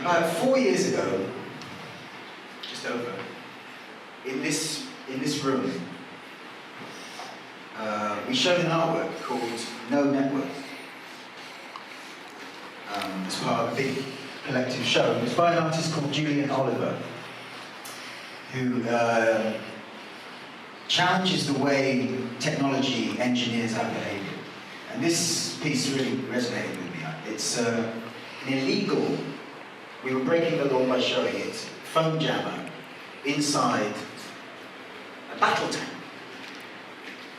About 4 years ago, just over, in this room, we showed an artwork called No Net Worth as part of a big collective show. It was by an artist called Julian Oliver, who challenges the way technology engineers our behavior. And this piece really resonated with me. It's an illegal, we were breaking the law by showing it, phone jammer inside a battle tank,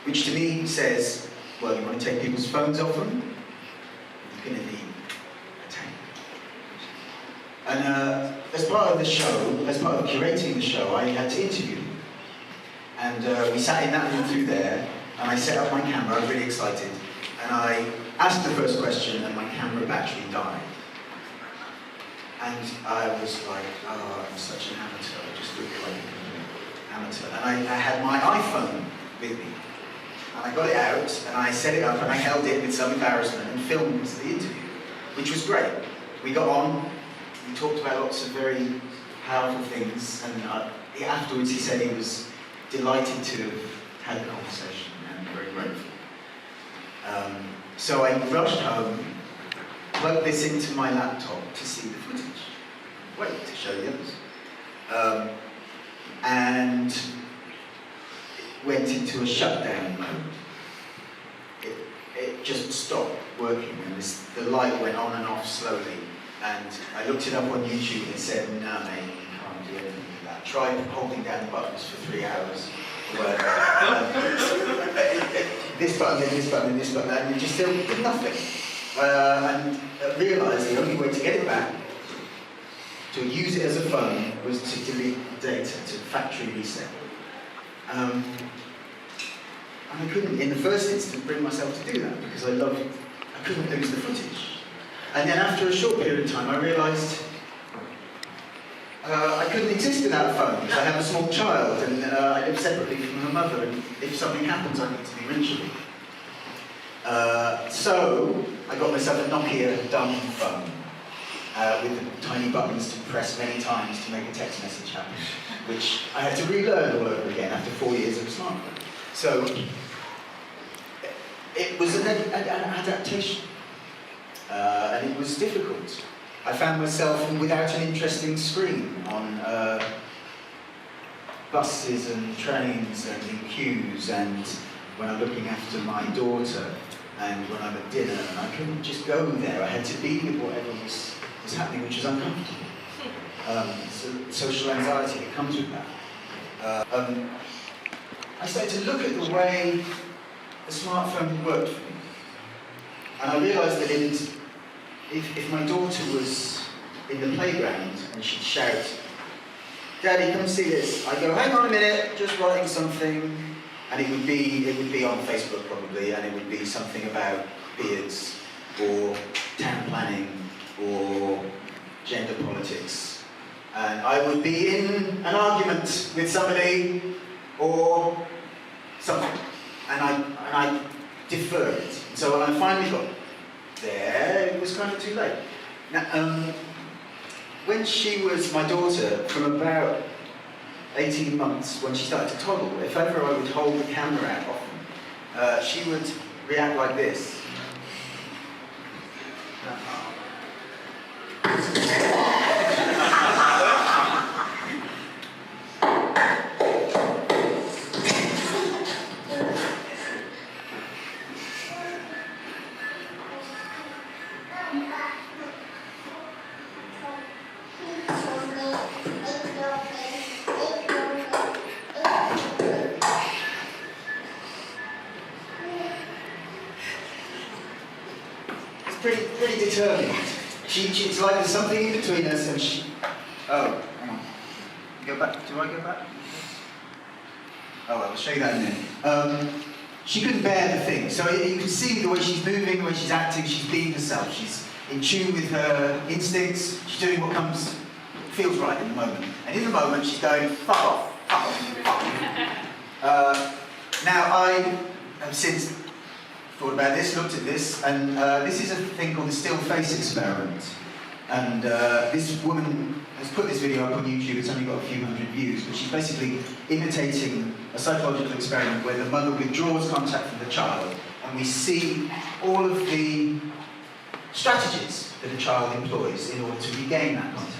which to me says, well, you want to take people's phones off them? You're going to need a tank. And as part of the show, as part of curating the show, I had to interview him. And we sat in that room through there, and I set up my camera, I was really excited, and I asked the first question, and my camera battery died. And I was like, oh, I'm such an amateur, I just look like an amateur. And I had my iPhone with me. And I got it out, and I set it up, and I held it with some embarrassment and filmed the interview, which was great. We got on, we talked about lots of very powerful things, and afterwards he said he was delighted to have had the conversation and very grateful. So I rushed home, plugged this into my laptop to see the footage, wait to show the others, and went into a shutdown mode. It just stopped working, and the light went on and off slowly. And I looked it up on YouTube and it said, no, mate, you can't do anything with that. Try holding down the buttons for 3 hours. This button, and this button, and this button, and you just still did nothing. And I realised the only way to get it back, to use it as a phone, was to delete the data, to factory reset. And I couldn't, in the first instance, bring myself to do that because I couldn't lose the footage. And then after a short period of time, I realised I couldn't exist without a phone because I have a small child and I live separately from her mother, and if something happens, I need to be reachable. So I got myself a Nokia dumb phone with tiny buttons to press many times to make a text message happen, which I had to relearn all over again after 4 years of a smartphone. So it was an adaptation, and it was difficult. I found myself without an interesting screen on buses and trains and in queues, and when I'm looking after my daughter and when I'm at dinner, and I couldn't just go there. I had to be with whatever was happening, which was uncomfortable. So social anxiety that comes with that. I started to look at the way the smartphone worked for me, and I realised that if my daughter was in the playground and she'd shout, "Daddy, come see this," I'd go, "Hang on a minute, just writing something," and it would be on Facebook probably, and it would be something about beards or town planning or gender politics, and I would be in an argument with somebody or something, and I deferred it. So when I finally got there, it was kind of too late. Now, when she was my daughter, from about 18 months, when she started to toddle, if ever I would hold the camera out often, she would react like this. Pretty determined. It's like there's something in between us, and she. Oh, hang on. Go back. Do I go back? Oh, well, I'll show you that in a minute. She couldn't bear the thing, so you can see the way she's moving, the way she's acting. She's being herself. She's in tune with her instincts. She's doing what feels right in the moment. And in the moment, she's going, "Fuck off, fuck off, fuck off." Now I have since thought about this, looked at this, and this is a thing called the still face experiment. And this woman has put this video up on YouTube. It's only got a few hundred views, but she's basically imitating a psychological experiment where the mother withdraws contact from the child, and we see all of the strategies that a child employs in order to regain that contact.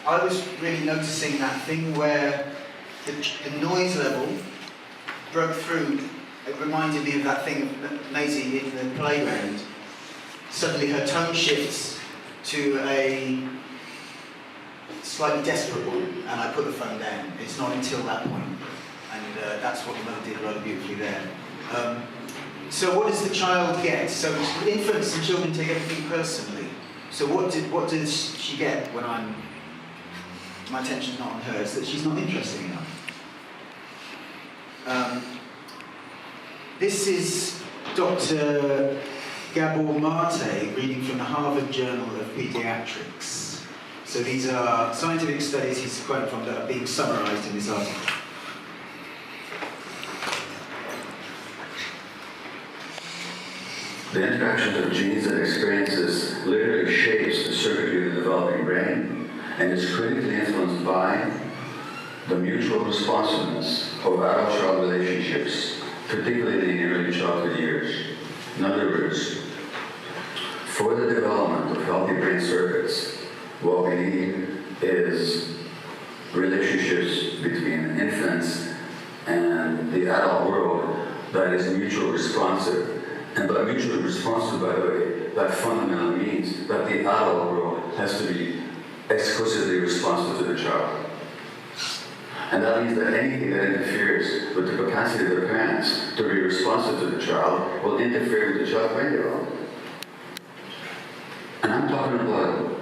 I was really noticing that thing where the noise level broke through. It reminded me of that thing of Maisie in the playground. Suddenly her tone shifts to a slightly desperate one, and I put the phone down. It's not until that point, and that's what the mother did rather beautifully there. So what does the child get? So infants and children take everything personally. So what does she get when my attention's not on her? It's that she's not interesting enough. This is Dr. Gabor Mate reading from the Harvard Journal of Pediatrics. So these are scientific studies he's quoting from that are being summarized in this article. The interaction of genes and experiences literally shapes the circuitry of the developing brain and is critically influenced by the mutual responsiveness of adult-child relationships, particularly in the early childhood years. In other words, for the development of healthy brain circuits, what we need is relationships between infants and the adult world that is mutually responsive. And by mutually responsive, by the way, that fundamentally means that the adult world has to be exclusively responsive to the child. And that means that anything that interferes with the capacity of the parents to be responsive to the child will interfere with the child's brain development. And I'm talking about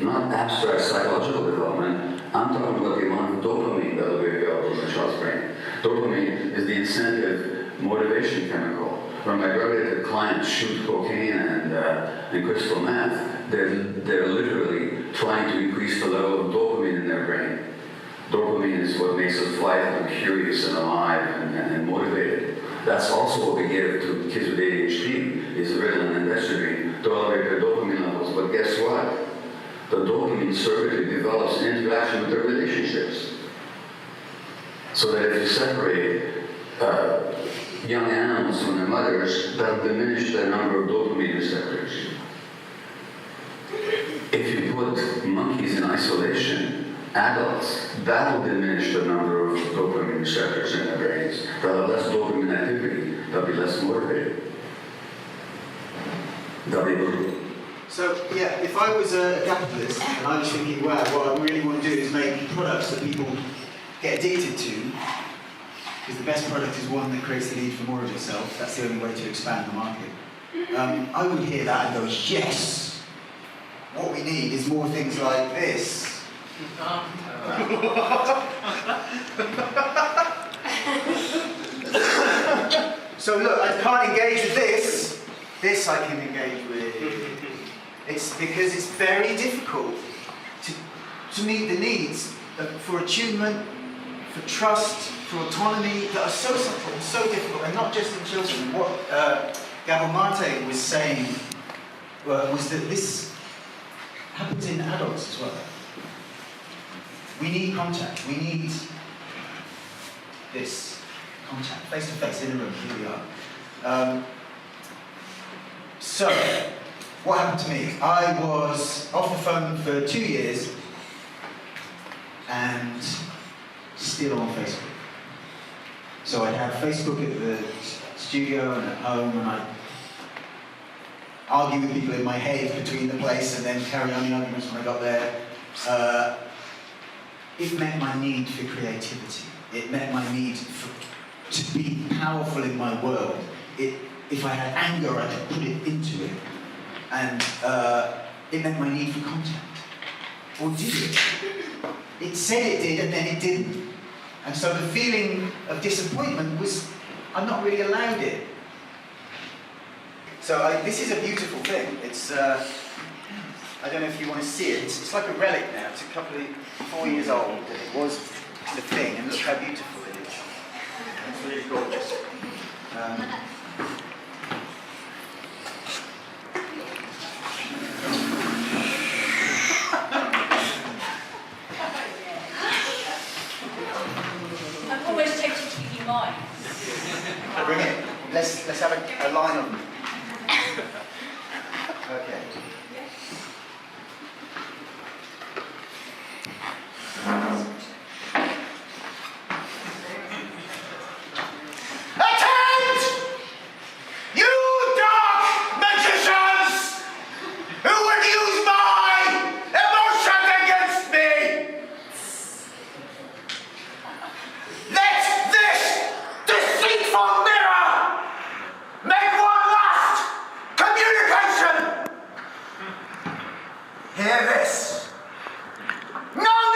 not abstract psychological development, I'm talking about the amount of dopamine that will be available in the child's brain. Dopamine is the incentive motivation chemical. When my drug-addicted clients shoot cocaine and crystal meth, they're literally trying to increase the level of dopamine in their brain. Dopamine is what makes us vital and curious and alive and motivated. That's also what we give to kids with ADHD, is Ritalin and Desmorphine to elevate their dopamine levels. But guess what? The dopamine circuitry develops in interaction with their relationships. So that if you separate young animals from their mothers, that'll diminish the number of dopamine receptors. If you put monkeys in isolation, adults, that'll diminish the number of dopamine receptors in their brains. They'll have less dopamine activity, they'll be less motivated. They'll be brutal. So, yeah, if I was a capitalist and I was thinking, wow, what I really want to do is make products that people get addicted to, because the best product is one that creates the need for more of itself. That's the only way to expand the market. I would hear that and go, yes! what we need is more things like this. So look, I can't engage with this. This I can engage with. It's because it's very difficult to meet the needs for attunement, for trust, for autonomy that are so simple and so difficult, and not just in children. What Gabor Mate was saying was that this happens in adults as well. We need contact. We need this contact, face to face in a room. Here we are. So, what happened to me? I was off the phone for 2 years and still on Facebook. So I'd have Facebook at the studio and at home, and I'd argue with people in my head between the place and then carry on the arguments when I got there. It met my need for creativity. It met my need to be powerful in my world. If I had anger, I could put it into it. And it meant my need for contact. Or did it? It said it did, and then it didn't. And so the feeling of disappointment was, I'm not really allowed it. So this is a beautiful thing. It's, I don't know if you want to see it. It's like a relic now. It's 4 years old. And it was the thing, and look how beautiful it is. It's really gorgeous. I'm almost tempted to give you mine. Bring it. Let's have a line of them. Okay. Hear this. None